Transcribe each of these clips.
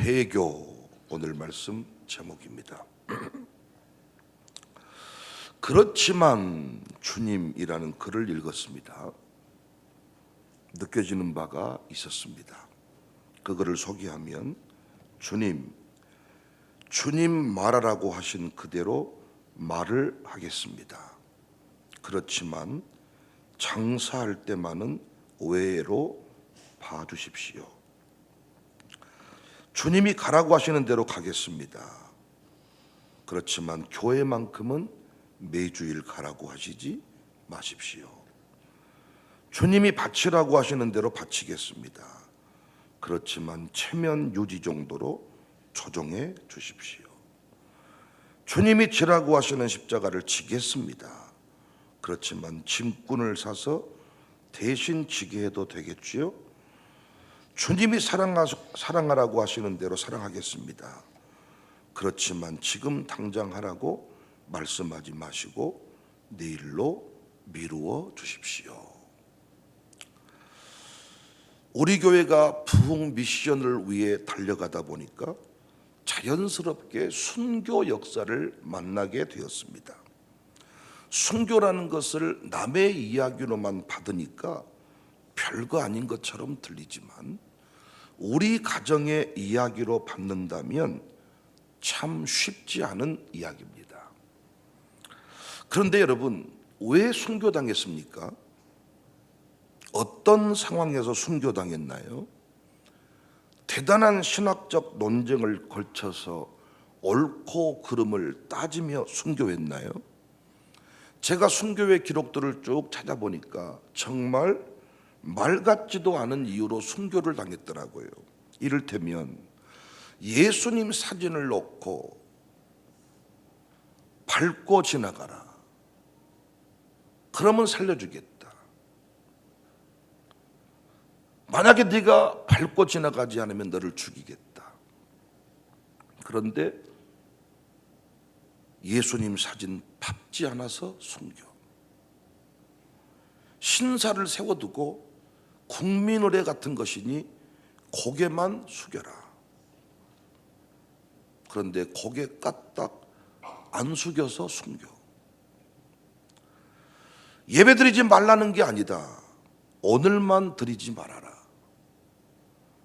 배교 오늘 말씀 제목입니다. 그렇지만 주님이라는 글을 읽었습니다. 느껴지는 바가 있었습니다. 그 글을 소개하면 주님 말하라고 하신 그대로 말을 하겠습니다. 그렇지만 장사할 때만은 외로 봐주십시오. 주님이 가라고 하시는 대로 가겠습니다. 그렇지만 교회만큼은 매주일 가라고 하시지 마십시오. 주님이 바치라고 하시는 대로 바치겠습니다. 그렇지만 체면 유지 정도로 조정해 주십시오. 주님이 지라고 하시는 십자가를 지겠습니다. 그렇지만 짐꾼을 사서 대신 지게 해도 되겠지요? 주님이 사랑하라고 하시는 대로 사랑하겠습니다. 그렇지만 지금 당장 하라고 말씀하지 마시고 내일로 미루어 주십시오. 우리 교회가 부흥 미션을 위해 달려가다 보니까 자연스럽게 순교 역사를 만나게 되었습니다. 순교라는 것을 남의 이야기로만 받으니까 별거 아닌 것처럼 들리지만 우리 가정의 이야기로 받는다면 참 쉽지 않은 이야기입니다. 그런데 여러분, 왜 순교당했습니까? 어떤 상황에서 순교당했나요? 대단한 신학적 논쟁을 걸쳐서 옳고 그름을 따지며 순교했나요? 제가 순교의 기록들을 쭉 찾아보니까 정말 말 같지도 않은 이유로 순교를 당했더라고요. 이를테면 예수님 사진을 놓고 밟고 지나가라. 그러면 살려주겠다. 만약에 네가 밟고 지나가지 않으면 너를 죽이겠다. 그런데 예수님 사진 밟지 않아서 순교. 신사를 세워두고 국민의례 같은 것이니 고개만 숙여라. 그런데 고개 까딱 안 숙여서 순교. 예배 드리지 말라는 게 아니다. 오늘만 드리지 말아라.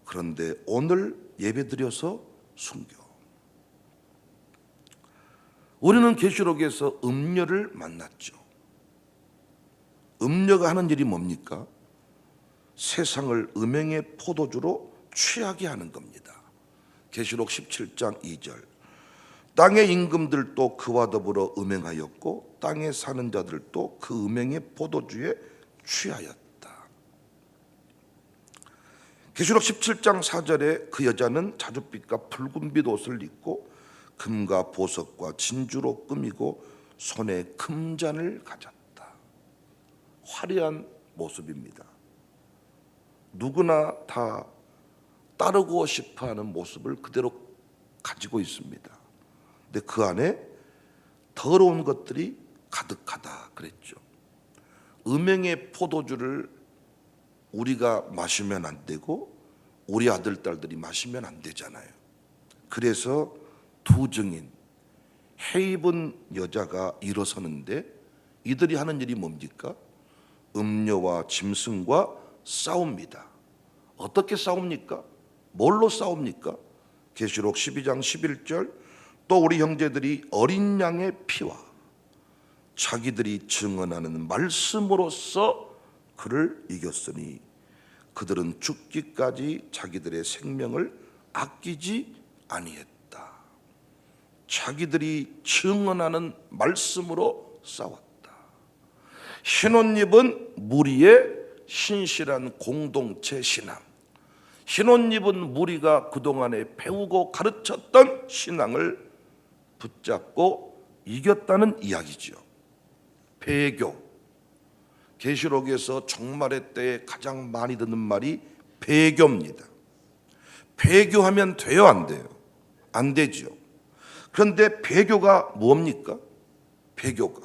그런데 오늘 예배 드려서 순교. 우리는 계시록에서 음녀를 만났죠. 음녀가 하는 일이 뭡니까? 세상을 음행의 포도주로 취하게 하는 겁니다. 계시록 17장 2절. 땅의 임금들도 그와 더불어 음행하였고 땅에 사는 자들도 그 음행의 포도주에 취하였다. 계시록 17장 4절에 그 여자는 자줏빛과 붉은빛 옷을 입고 금과 보석과 진주로 꾸미고 손에 금잔을 가졌다. 화려한 모습입니다. 누구나 다 따르고 싶어하는 모습을 그대로 가지고 있습니다. 근데 그 안에 더러운 것들이 가득하다 그랬죠. 음행의 포도주를 우리가 마시면 안 되고 우리 아들 딸들이 마시면 안 되잖아요. 그래서 두 증인 해 입은 여자가 일어서는데 이들이 하는 일이 뭡니까? 음녀와 짐승과 싸웁니다. 어떻게 싸웁니까? 뭘로 싸웁니까? 계시록 12장 11절. 또 우리 형제들이 어린 양의 피와 자기들이 증언하는 말씀으로써 그를 이겼으니 그들은 죽기까지 자기들의 생명을 아끼지 아니했다. 자기들이 증언하는 말씀으로 싸웠다. 흰옷 입은 무리의 신실한 공동체 신앙. 흰옷 입은 무리가 그동안에 배우고 가르쳤던 신앙을 붙잡고 이겼다는 이야기죠. 배교. 계시록에서 종말의 때에 가장 많이 듣는 말이 배교입니다. 배교하면 돼요, 안 돼요? 안 되죠. 그런데 배교가 뭡니까? 배교가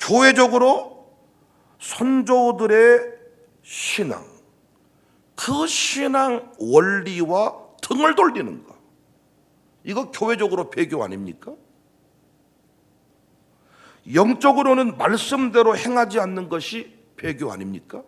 교회적으로 선조들의 신앙, 그 신앙 원리와 등을 돌리는 거, 이거 교회적으로 배교 아닙니까? 영적으로는 말씀대로 행하지 않는 것이 배교 아닙니까?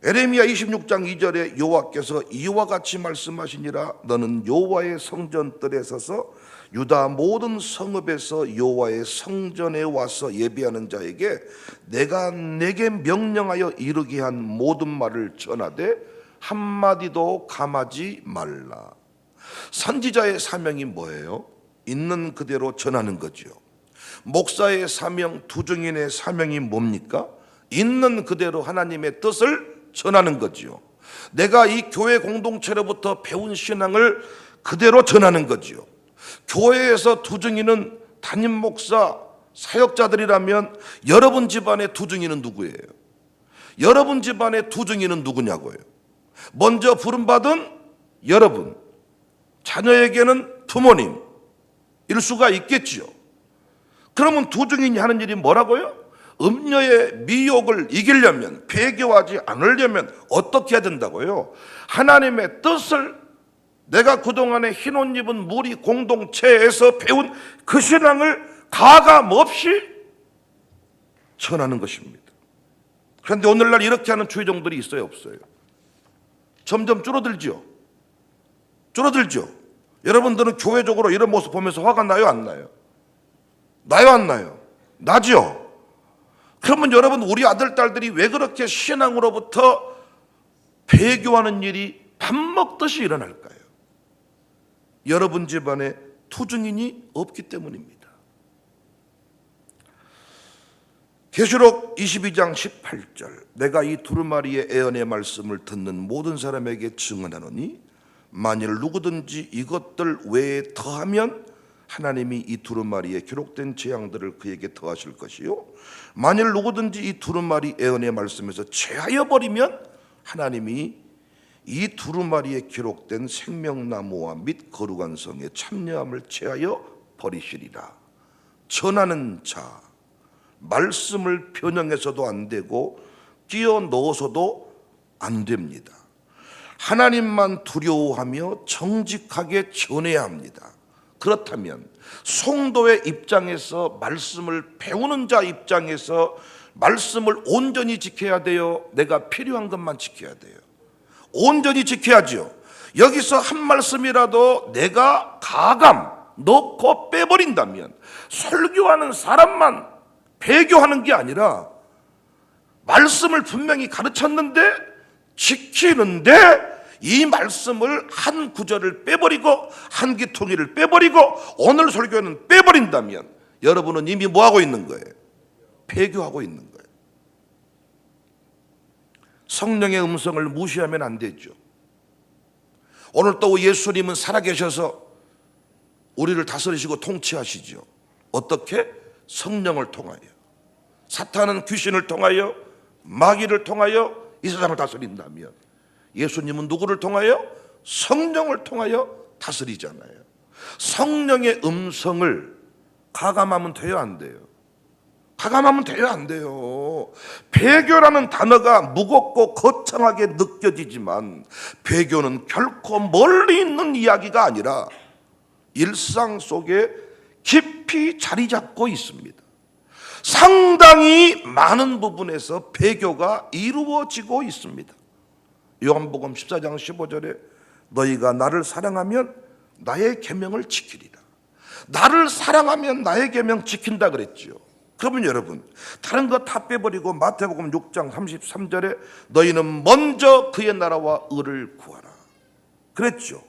에레미야 26장 2절에 여호와께서 이와 같이 말씀하시니라. 너는 여호와의 성전뜰에 서서 유다 모든 성읍에서 여호와의 성전에 와서 예배하는 자에게 내가 내게 명령하여 이르게 한 모든 말을 전하되 한마디도 감하지 말라. 선지자의 사명이 뭐예요? 있는 그대로 전하는 거죠. 목사의 사명, 두증인의 사명이 뭡니까? 있는 그대로 하나님의 뜻을 전하는 거지요. 내가 이 교회 공동체로부터 배운 신앙을 그대로 전하는 거지요. 교회에서 두증인은 담임 목사, 사역자들이라면 여러분 집안의 두증인은 누구예요? 여러분 집안의 두증인은 누구냐고요? 먼저 부름받은 여러분, 자녀에게는 부모님, 일 수가 있겠지요. 그러면 두증인이 하는 일이 뭐라고요? 음녀의 미혹을 이기려면, 배교하지 않으려면 어떻게 해야 된다고요? 하나님의 뜻을, 내가 그동안에 흰 옷 입은 무리 공동체에서 배운 그 신앙을 가감없이 전하는 것입니다. 그런데 오늘날 이렇게 하는 주의종들이 있어요, 없어요? 점점 줄어들죠. 여러분들은 교회적으로 이런 모습 보면서 화가 나요, 안 나요? 나요, 안 나요? 나죠. 그러면 여러분, 우리 아들, 딸들이 왜 그렇게 신앙으로부터 배교하는 일이 밥 먹듯이 일어날까요? 여러분 집안에 투증인이 없기 때문입니다. 계시록 22장 18절, 내가 이 두루마리의 애언의 말씀을 듣는 모든 사람에게 증언하노니 만일 누구든지 이것들 외에 더하면 하나님이 이 두루마리에 기록된 재앙들을 그에게 더하실 것이요, 만일 누구든지 이 두루마리 애언의 말씀에서 제하여 버리면 하나님이 이 두루마리에 기록된 생명나무와 및 거룩한 성의 참여함을 제하여 버리시리라. 전하는 자, 말씀을 변형해서도 안 되고 끼워 넣어서도 안 됩니다. 하나님만 두려워하며 정직하게 전해야 합니다. 그렇다면 성도의 입장에서, 말씀을 배우는 자 입장에서 말씀을 온전히 지켜야 돼요? 내가 필요한 것만 지켜야 돼요? 온전히 지켜야죠. 여기서 한 말씀이라도 내가 가감 넣고 빼버린다면, 설교하는 사람만 배교하는 게 아니라 말씀을 분명히 가르쳤는데 지키는데 이 말씀을 한 구절을 빼버리고 한 기통이를 빼버리고 오늘 설교는 빼버린다면 여러분은 이미 뭐하고 있는 거예요? 배교하고 있는 거예요. 성령의 음성을 무시하면 안 되죠. 오늘 또 예수님은 살아계셔서 우리를 다스리시고 통치하시죠. 어떻게? 성령을 통하여. 사탄은 귀신을 통하여, 마귀를 통하여 이 세상을 다스린다면 예수님은 누구를 통하여? 성령을 통하여 다스리잖아요. 성령의 음성을 가감하면 돼요, 안 돼요? 가감하면 돼요, 안 돼요? 배교라는 단어가 무겁고 거창하게 느껴지지만 배교는 결코 멀리 있는 이야기가 아니라 일상 속에 깊이 자리 잡고 있습니다. 상당히 많은 부분에서 배교가 이루어지고 있습니다. 요한복음 14장 15절에 너희가 나를 사랑하면 나의 계명을 지키리라. 나를 사랑하면 나의 계명 지킨다 그랬죠. 그러면 여러분, 다른 거 다 빼버리고 마태복음 6장 33절에 너희는 먼저 그의 나라와 의를 구하라 그랬죠.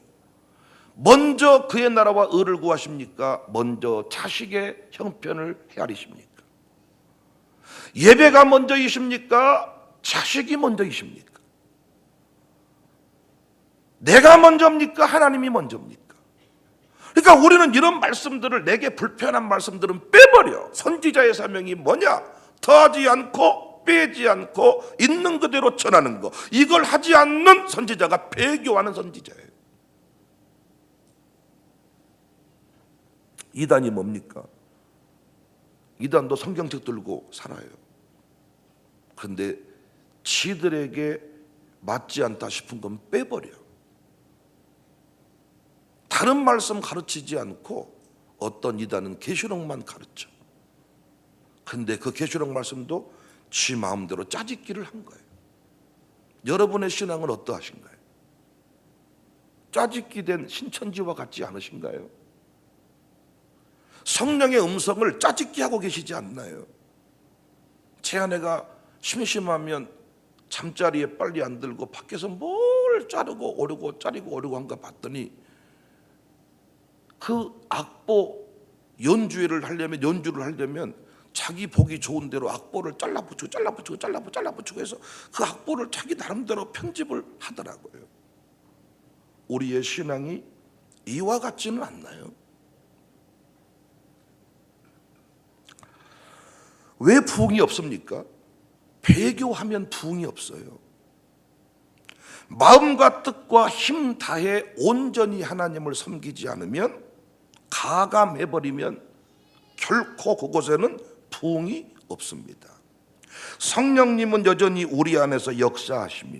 먼저 그의 나라와 의를 구하십니까? 먼저 자식의 형편을 헤아리십니까? 예배가 먼저이십니까? 자식이 먼저이십니까? 내가 먼저입니까? 하나님이 먼저입니까? 그러니까 우리는 이런 말씀들을, 내게 불편한 말씀들은 빼버려. 선지자의 사명이 뭐냐? 더하지 않고 빼지 않고 있는 그대로 전하는 거. 이걸 하지 않는 선지자가 배교하는 선지자예요. 이단이 뭡니까? 이단도 성경책 들고 살아요. 그런데 지들에게 맞지 않다 싶은 건 빼버려. 다른 말씀 가르치지 않고 어떤 이단은 계시록만 가르쳐. 근데 그 계시록 말씀도 지 마음대로 짜집기를 한 거예요. 여러분의 신앙은 어떠하신가요? 짜집기 된 신천지와 같지 않으신가요? 성령의 음성을 짜집기 하고 계시지 않나요? 제 아내가 심심하면 잠자리에 빨리 안 들고 밖에서 뭘 자르고 오르고 자르고 오르고 한가 봤더니 그 악보 연주를 하려면 자기 보기 좋은 대로 악보를 잘라붙이고 해서 그 악보를 자기 나름대로 편집을 하더라고요. 우리의 신앙이 이와 같지는 않나요? 왜 부흥이 없습니까? 배교하면 부흥이 없어요. 마음과 뜻과 힘 다해 온전히 하나님을 섬기지 않으면, 가감해버리면 결코 그곳에는 부흥이 없습니다. 성령님은 여전히 우리 안에서 역사하시며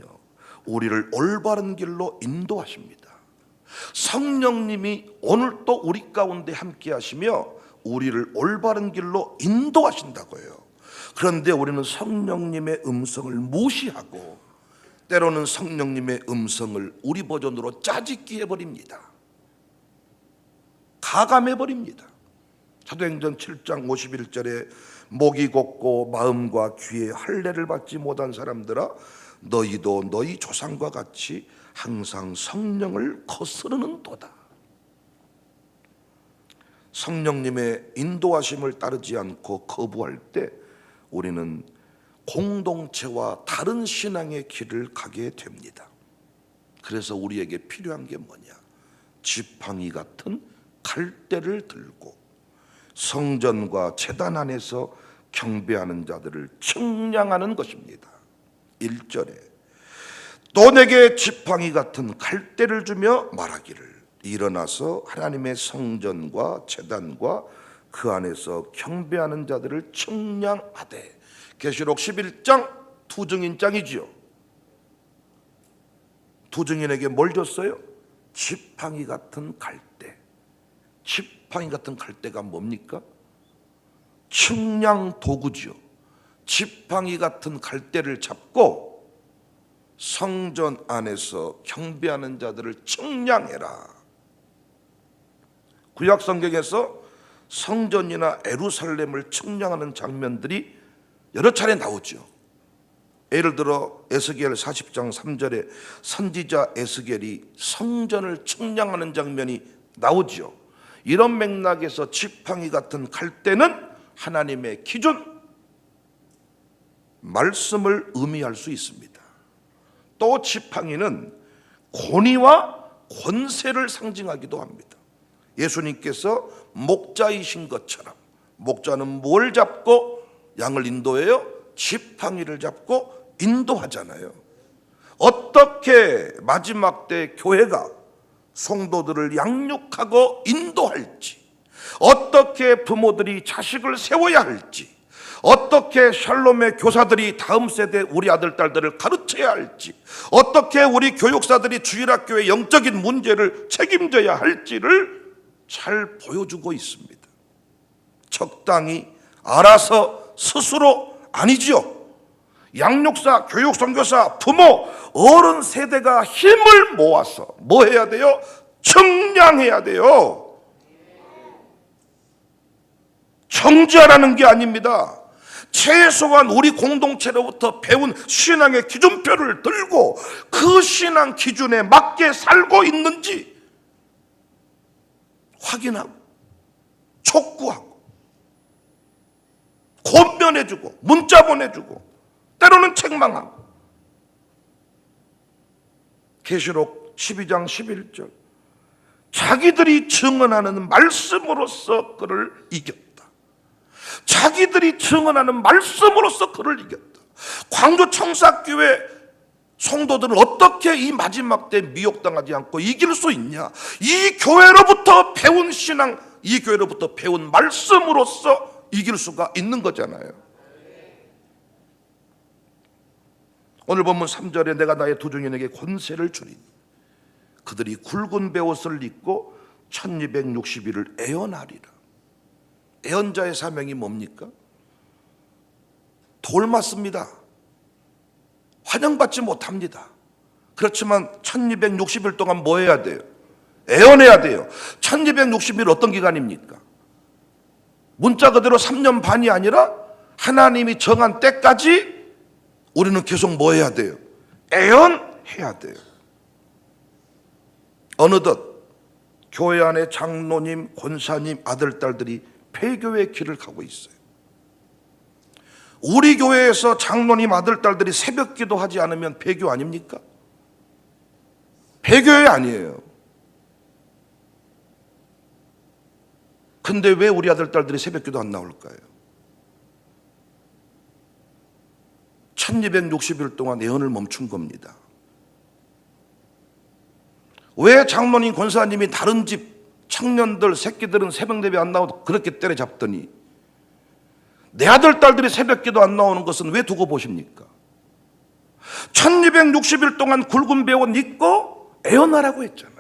우리를 올바른 길로 인도하십니다. 성령님이 오늘 또 우리 가운데 함께 하시며 우리를 올바른 길로 인도하신다고요. 그런데 우리는 성령님의 음성을 무시하고 때로는 성령님의 음성을 우리 버전으로 짜집기 해버립니다. 가감해버립니다. 사도행전 7장 51절에 목이 곧고 마음과 귀에 할례를 받지 못한 사람들아, 너희도 너희 조상과 같이 항상 성령을 거스르는도다. 성령님의 인도하심을 따르지 않고 거부할 때 우리는 공동체와 다른 신앙의 길을 가게 됩니다. 그래서 우리에게 필요한 게 뭐냐? 지팡이 같은 갈대를 들고 성전과 제단 안에서 경배하는 자들을 측량하는 것입니다. 1절에 또 내게 지팡이 같은 갈대를 주며 말하기를, 일어나서 하나님의 성전과 제단과 그 안에서 경배하는 자들을 측량하되. 계시록 11장 두 증인장이지요. 두 증인에게 뭘 줬어요? 지팡이 같은 갈대. 지팡이 같은 갈대가 뭡니까? 측량 도구지요. 지팡이 같은 갈대를 잡고 성전 안에서 경배하는 자들을 측량해라. 구약 성경에서 성전이나 예루살렘을 측량하는 장면들이 여러 차례 나오죠. 예를 들어 에스겔 40장 3절에 선지자 에스겔이 성전을 측량하는 장면이 나오죠. 이런 맥락에서 지팡이 같은 갈대는 하나님의 기준, 말씀을 의미할 수 있습니다. 또 지팡이는 권위와 권세를 상징하기도 합니다. 예수님께서 목자이신 것처럼, 목자는 뭘 잡고 양을 인도해요? 지팡이를 잡고 인도하잖아요. 어떻게 마지막 때 교회가 성도들을 양육하고 인도할지, 어떻게 부모들이 자식을 세워야 할지, 어떻게 샬롬의 교사들이 다음 세대 우리 아들 딸들을 가르쳐야 할지, 어떻게 우리 교육사들이 주일학교의 영적인 문제를 책임져야 할지를 잘 보여주고 있습니다. 적당히 알아서 스스로 아니지요. 양육사, 교육 선교사, 부모, 어른 세대가 힘을 모아서 뭐 해야 돼요? 측량해야 돼요. 정지하라는 게 아닙니다. 최소한 우리 공동체로부터 배운 신앙의 기준표를 들고 그 신앙 기준에 맞게 살고 있는지 확인하고 촉구하고 권면해주고 문자 보내주고 때로는 책망하고. 계시록 12장 11절 자기들이 증언하는 말씀으로써 그를 이겼다. 자기들이 증언하는 말씀으로써 그를 이겼다. 광주 청사교회 성도들은 어떻게 이 마지막 때 미혹당하지 않고 이길 수 있냐? 이 교회로부터 배운 신앙, 이 교회로부터 배운 말씀으로써 이길 수가 있는 거잖아요. 오늘 본문 3절에 내가 나의 두 증인에게 권세를 주리니 그들이 굵은 베옷을 입고 1260일을 애언하리라. 애언자의 사명이 뭡니까? 돌 맞습니다. 환영받지 못합니다. 그렇지만 1260일 동안 뭐 해야 돼요? 애언해야 돼요. 1260일 어떤 기간입니까? 문자 그대로 3년 반이 아니라 하나님이 정한 때까지 우리는 계속 뭐 해야 돼요? 애언해야 돼요. 어느덧 교회 안에 장로님, 권사님, 아들, 딸들이 폐교의 길을 가고 있어요. 우리 교회에서 장로님, 아들, 딸들이 새벽 기도하지 않으면 폐교 아닙니까? 폐교회 아니에요. 근데 왜 우리 아들, 딸들이 새벽 기도 안 나올까요? 1260일 동안 예언을 멈춘 겁니다. 왜 장로님, 권사님이 다른 집 청년들, 새끼들은 새벽 예배 안 나오고 그렇게 때려잡더니 내 아들, 딸들이 새벽 기도 안 나오는 것은 왜 두고 보십니까? 1260일 동안 굵은 배옷 입고 애언하라고 했잖아요.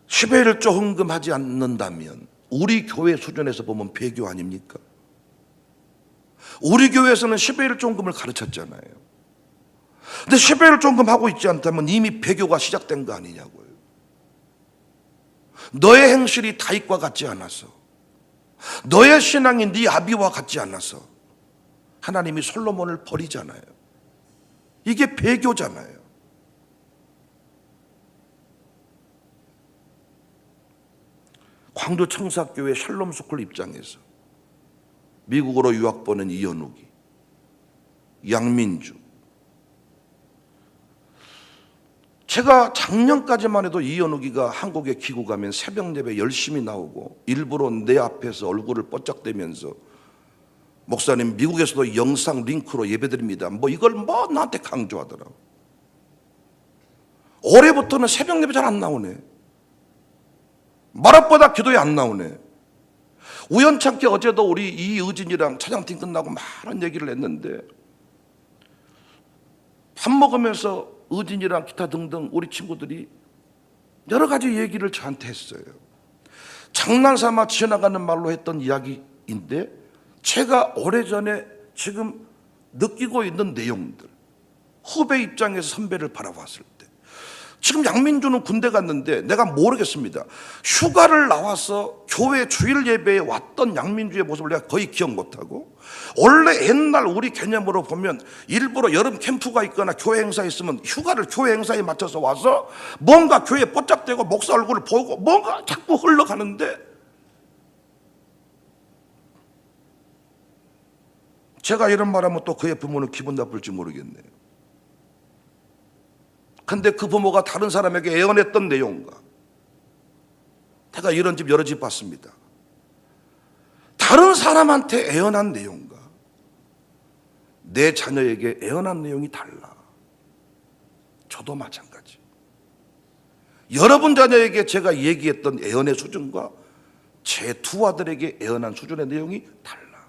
십회일조 헌금하지 않는다면 우리 교회 수준에서 보면 배교 아닙니까? 우리 교회에서는 십회일조 헌금을 가르쳤잖아요. 근데 십회일조 헌금하고 있지 않다면 이미 배교가 시작된 거 아니냐고요. 너의 행실이 다윗과 같지 않아서, 너의 신앙이 네 아비와 같지 않아서 하나님이 솔로몬을 버리잖아요. 이게 배교잖아요. 광주 청사교회 샬롬스쿨 입장에서 미국으로 유학 보낸 이현욱이, 양민주, 제가 작년까지만 해도 이현욱이가 한국에 귀국하면 새벽 예배 열심히 나오고 일부러 내 앞에서 얼굴을 뻗짝대면서 목사님 미국에서도 영상 링크로 예배드립니다, 뭐 이걸 뭐 나한테 강조하더라고. 올해부터는 새벽 예배 잘 안 나오네. 마룻보다 기도에 안 나오네. 우연찮게 어제도 우리 이의진이랑 차장팀 끝나고 많은 얘기를 했는데 밥 먹으면서 의진이랑 기타 등등 우리 친구들이 여러 가지 얘기를 저한테 했어요. 장난삼아 지나가는 말로 했던 이야기인데 제가 오래전에 지금 느끼고 있는 내용들, 후배 입장에서 선배를 바라봤을 때 지금 양민주는 군대 갔는데 내가 모르겠습니다. 휴가를 나와서 교회 주일 예배에 왔던 양민주의 모습을 내가 거의 기억 못하고, 원래 옛날 우리 개념으로 보면 일부러 여름 캠프가 있거나 교회 행사 있으면 휴가를 교회 행사에 맞춰서 와서 뭔가 교회에 뽀짝대고 목사 얼굴을 보고 뭔가 자꾸 흘러가는데, 제가 이런 말하면 또 그의 부모는 기분 나쁠지 모르겠네요. 근데 그 부모가 다른 사람에게 애언했던 내용과, 제가 이런 집 여러 집 봤습니다. 다른 사람한테 애언한 내용과 내 자녀에게 애언한 내용이 달라. 저도 마찬가지. 여러분 자녀에게 제가 얘기했던 애언의 수준과 제 두 아들에게 애언한 수준의 내용이 달라.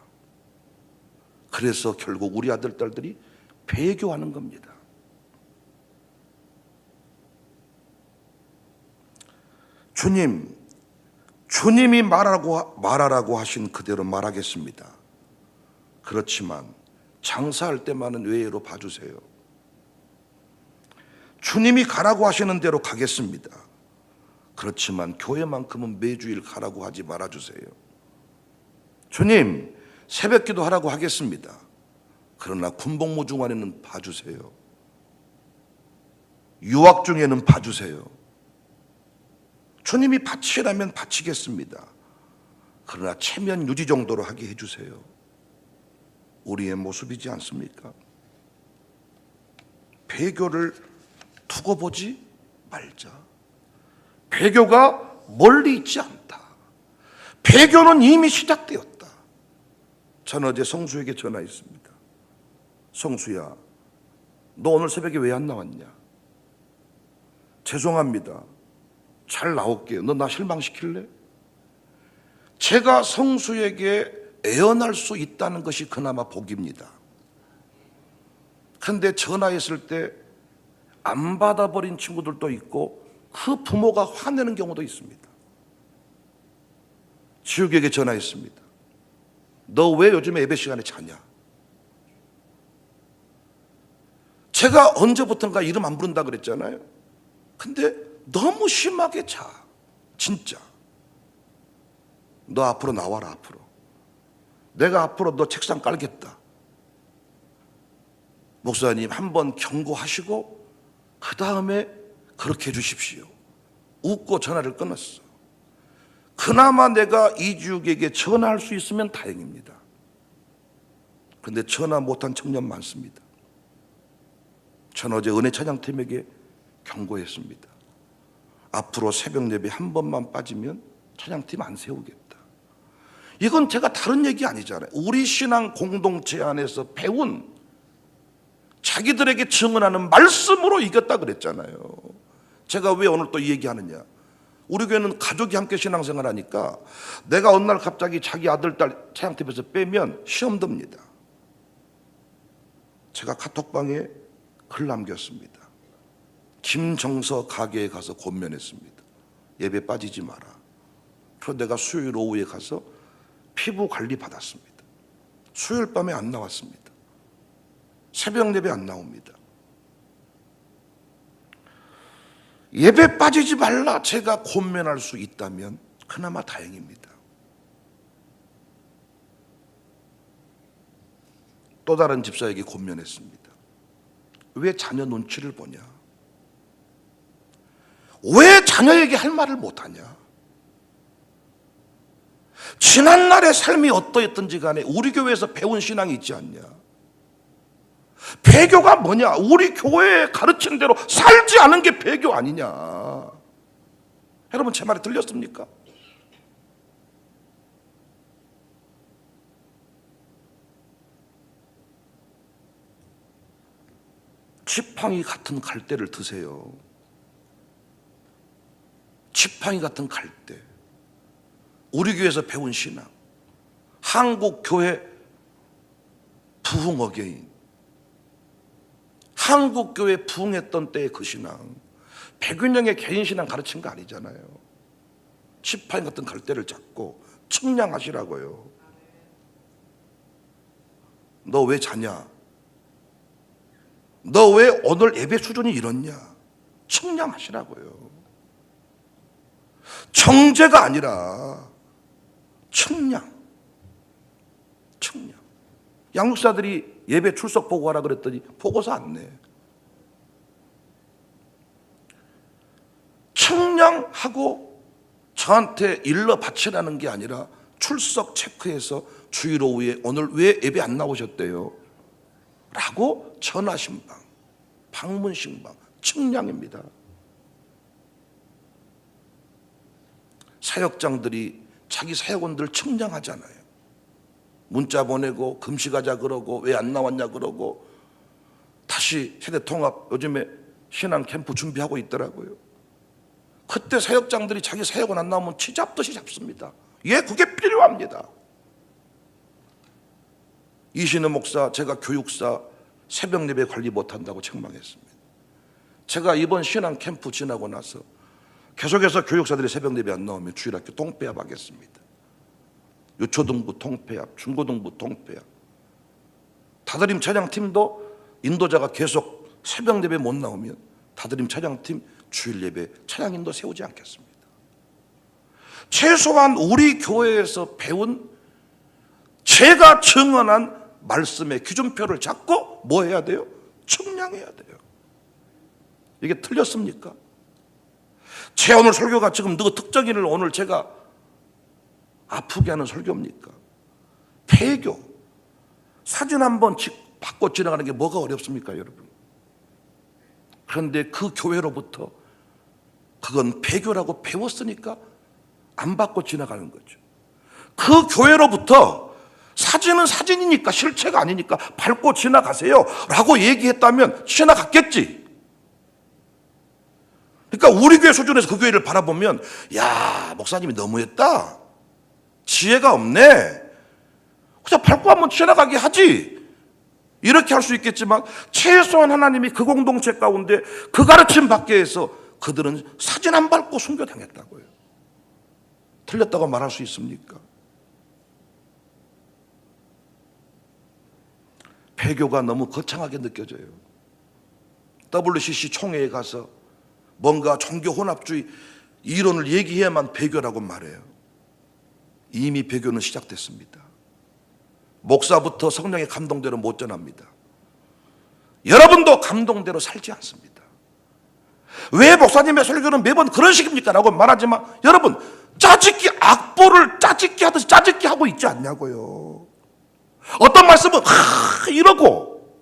그래서 결국 우리 아들, 딸들이 배교하는 겁니다. 주님이 말하라고 하신 그대로 말하겠습니다. 그렇지만 장사할 때만은 외회로 봐주세요. 주님이 가라고 하시는 대로 가겠습니다. 그렇지만 교회만큼은 매주일 가라고 하지 말아주세요. 주님, 새벽 기도 하라고 하겠습니다. 그러나 군복무 중간에는 봐주세요. 유학 중에는 봐주세요. 주님이 바치라면 바치겠습니다. 그러나 체면 유지 정도로 하게 해주세요. 우리의 모습이지 않습니까? 배교를 두고 보지 말자. 배교가 멀리 있지 않다. 배교는 이미 시작되었다. 저는 어제 성수에게 전화했습니다. 성수야, 너 오늘 새벽에 왜 안 나왔냐? 죄송합니다. 잘 나올게요. 너 나 실망시킬래? 제가 성수에게 애언할 수 있다는 것이 그나마 복입니다. 근데 전화했을 때 안 받아버린 친구들도 있고 그 부모가 화내는 경우도 있습니다. 지우개에게 전화했습니다. 너 왜 요즘에 예배 시간에 자냐? 제가 언제부턴가 이름 안 부른다 그랬잖아요. 근데 너무 심하게 자. 진짜. 너 앞으로 나와라, 앞으로. 내가 앞으로 너 책상 깔겠다. 목사님 한번 경고하시고 그 다음에 그렇게 해주십시오. 웃고 전화를 끊었어. 그나마 내가 이주욱에게 전화할 수 있으면 다행입니다. 그런데 전화 못한 청년 많습니다. 저는 어제 은혜 찬양팀에게 경고했습니다. 앞으로 새벽 예배 한 번만 빠지면 찬양팀 안 세우겠다. 이건 제가 다른 얘기 아니잖아요. 우리 신앙 공동체 안에서 배운 자기들에게 증언하는 말씀으로 이겼다 그랬잖아요. 제가 왜 오늘 또 이 얘기하느냐. 우리 교회는 가족이 함께 신앙생활 하니까 내가 어느 날 갑자기 자기 아들, 딸 찬양팀에서 빼면 시험 듭니다. 제가 카톡방에 글 남겼습니다. 김정서 가게에 가서 권면했습니다. 예배 빠지지 마라. 그래서 내가 수요일 오후에 가서 피부 관리 받았습니다. 수요일 밤에 안 나왔습니다. 새벽 예배 안 나옵니다. 예배 빠지지 말라 제가 권면할 수 있다면 그나마 다행입니다. 또 다른 집사에게 권면했습니다. 왜 자녀 눈치를 보냐? 왜 자녀에게 할 말을 못하냐? 지난날의 삶이 어떠했든지 간에 우리 교회에서 배운 신앙이 있지 않냐? 배교가 뭐냐? 우리 교회에 가르친 대로 살지 않은 게 배교 아니냐? 여러분 제 말이 들렸습니까? 지팡이 같은 갈대를 드세요. 지팡이 같은 갈대. 우리 교회에서 배운 신앙. 한국 교회 부흥 어게인. 한국 교회 부흥했던 때의 그 신앙. 백윤영의 개인 신앙 가르친 거 아니잖아요. 지팡이 같은 갈대를 잡고 측량하시라고요. 너 왜 자냐? 너 왜 오늘 예배 수준이 이렇냐? 측량하시라고요. 정죄가 아니라 측량. 양육사들이 예배 출석 보고하라 그랬더니 보고서 안 내. 측량하고 저한테 일러 바치라는 게 아니라 출석 체크해서 주일 오후에 오늘 왜 예배 안 나오셨대요? 라고 전화 신방, 방문 신방, 측량입니다. 사역장들이 자기 사역원들 측량하잖아요. 문자 보내고 금식하자 그러고 왜 안 나왔냐 그러고 다시 세대통합 요즘에 신앙 캠프 준비하고 있더라고요. 그때 사역장들이 자기 사역원 안 나오면 치잡듯이 잡습니다. 예, 그게 필요합니다. 이신우 목사, 제가 교육사 새벽 예배 관리 못한다고 책망했습니다. 제가 이번 신앙 캠프 지나고 나서 계속해서 교육사들이 새벽 예배 안 나오면 주일학교 통폐합 하겠습니다. 유초등부 통폐합, 중고등부 통폐합. 다드림 찬양팀도 인도자가 계속 새벽 예배 못 나오면 다드림 찬양팀 주일 예배 찬양인도 세우지 않겠습니다. 최소한 우리 교회에서 배운 제가 증언한 말씀의 기준표를 잡고 뭐 해야 돼요? 측량해야 돼요. 이게 틀렸습니까? 제 오늘 설교가 지금 누구 특정인을 오늘 제가 아프게 하는 설교입니까? 폐교. 사진 한번 받고 지나가는 게 뭐가 어렵습니까, 여러분? 그런데 그 교회로부터 그건 폐교라고 배웠으니까 안 받고 지나가는 거죠. 그 교회로부터 사진은 사진이니까 실체가 아니니까 밟고 지나가세요 라고 얘기했다면 지나갔겠지. 그러니까 우리 교회 수준에서 그 교회를 바라보면 야, 목사님이 너무했다. 지혜가 없네. 그냥 밟고 한번 지나가게 하지. 이렇게 할 수 있겠지만 최소한 하나님이 그 공동체 가운데 그 가르침 밖에 해서 그들은 사진 안 밟고 순교당했다고요. 틀렸다고 말할 수 있습니까? 배교가 너무 거창하게 느껴져요. WCC 총회에 가서 뭔가 종교 혼합주의 이론을 얘기해야만 배교라고 말해요. 이미 배교는 시작됐습니다. 목사부터 성령의 감동대로 못 전합니다. 여러분도 감동대로 살지 않습니다. 왜 목사님의 설교는 매번 그런 식입니까? 라고 말하지만 여러분, 짜집기 악보를 짜집기 하듯이 짜집기 하고 있지 않냐고요. 어떤 말씀은 이러고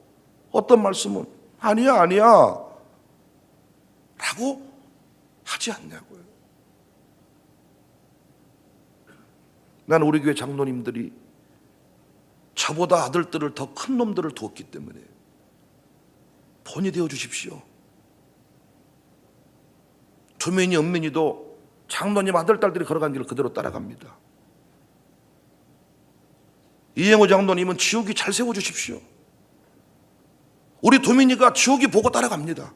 어떤 말씀은 아니야 라고 하지 않냐고요. 나는 우리 교회 장로님들이 저보다 아들들을 더 큰 놈들을 두었기 때문에 본이 되어 주십시오. 두민이 은민이도 장로님 아들, 딸들이 걸어간 길을 그대로 따라갑니다. 이행호 장로님은 지옥이 잘 세워주십시오. 우리 두민이가 지옥이 보고 따라갑니다.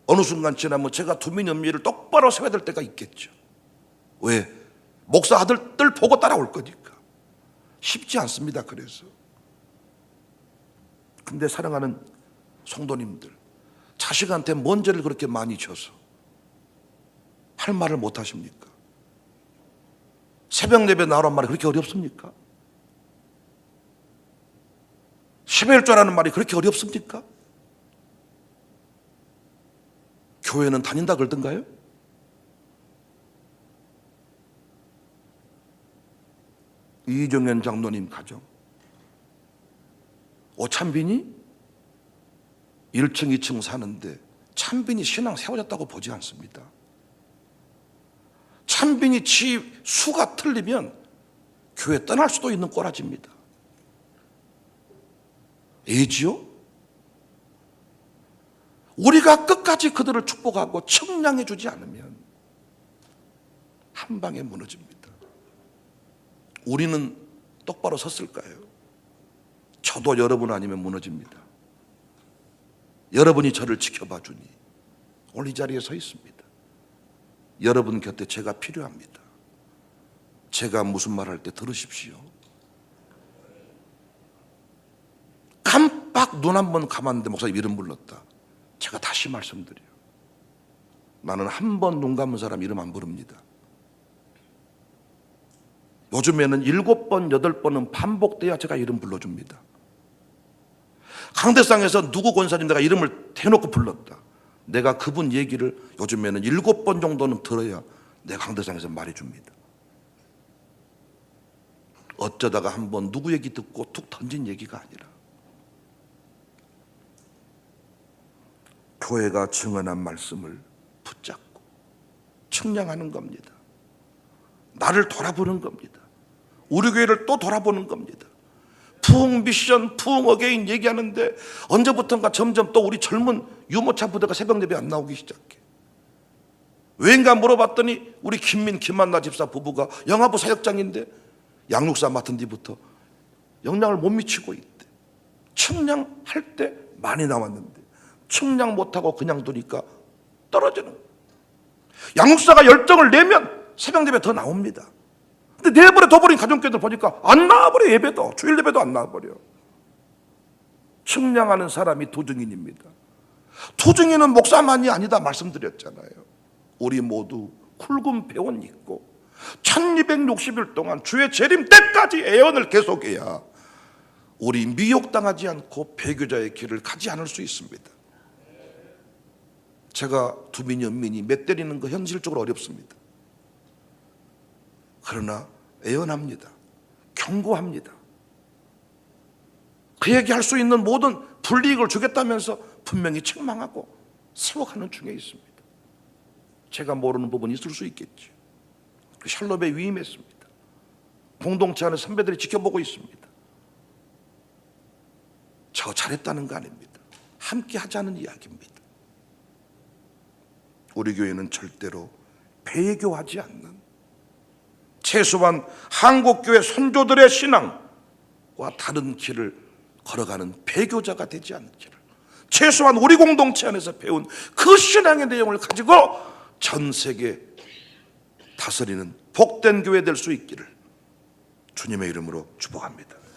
어느 순간 지나면 제가 두민이 은민이를 똑바로 세워야 될 때가 있겠죠. 왜? 목사 아들들 보고 따라올 거니까. 쉽지 않습니다. 그래서 근데 사랑하는 성도님들, 자식한테 뭔 죄를 그렇게 많이 져서 할 말을 못 하십니까? 새벽 예배 나오란 말이 그렇게 어렵습니까? 11조라는 말이 그렇게 어렵습니까? 교회는 다닌다 그러던가요? 이정현 장로님 가정, 오찬빈이 1층 2층 사는데 찬빈이 신앙 세워졌다고 보지 않습니다. 찬빈이 지 수가 틀리면 교회 떠날 수도 있는 꼬라지입니다. 애지요? 우리가 끝까지 그들을 축복하고 청량해 주지 않으면 한 방에 무너집니다. 우리는 똑바로 섰을까요? 저도 여러분 아니면 무너집니다. 여러분이 저를 지켜봐 주니 오늘 이 자리에 서 있습니다. 여러분 곁에 제가 필요합니다. 제가 무슨 말 할 때 들으십시오. 깜빡 눈 한 번 감았는데 목사님 이름 불렀다. 제가 다시 말씀드려요. 나는 한 번 눈 감은 사람 이름 안 부릅니다. 요즘에는 7번, 8번은 반복돼야 제가 이름 불러줍니다. 강대상에서 누구 권사님 내가 이름을 대놓고 불렀다. 내가 그분 얘기를 요즘에는 7번 정도는 들어야 내가 강대상에서 말해줍니다. 어쩌다가 한번 누구 얘기 듣고 툭 던진 얘기가 아니라 교회가 증언한 말씀을 붙잡고 측량하는 겁니다. 나를 돌아보는 겁니다. 우리 교회를 또 돌아보는 겁니다. 부흥 미션, 부흥 어게인 얘기하는데 언제부턴가 점점 또 우리 젊은 유모차 부대가 새벽 예배 안 나오기 시작해. 왜인가 물어봤더니 우리 김한나 집사 부부가 영화부 사역장인데 양육사 맡은 뒤부터 영향을 못 미치고 있대. 측량할 때 많이 나왔는데 측량 못하고 그냥 두니까 떨어지는 거예요. 양육사가 열정을 내면 새벽 예배 더 나옵니다. 근데 내버려 둬버린 가정교회들 보니까 안 나와버려. 예배도 주일 예배도 안 나와버려. 측량하는 사람이 도중인입니다. 도중인은 목사만이 아니다 말씀드렸잖아요. 우리 모두 굵은 배원 있고 1260일 동안 주의 재림 때까지 애언을 계속해야 우리 미혹당하지 않고 배교자의 길을 가지 않을 수 있습니다. 제가 두민이 은민이 몇 때리는 거 현실적으로 어렵습니다. 그러나 애언합니다. 경고합니다. 그에게 할 수 있는 모든 불이익을 주겠다면서 분명히 책망하고 세워가는 중에 있습니다. 제가 모르는 부분이 있을 수 있겠죠. 샬롬에 위임했습니다. 공동체 안에 선배들이 지켜보고 있습니다. 저 잘했다는 거 아닙니다. 함께 하자는 이야기입니다. 우리 교회는 절대로 배교하지 않는, 최소한 한국교회 선조들의 신앙과 다른 길을 걸어가는 배교자가 되지 않기를, 최소한 우리 공동체 안에서 배운 그 신앙의 내용을 가지고 전 세계 다스리는 복된 교회 될 수 있기를 주님의 이름으로 축복합니다.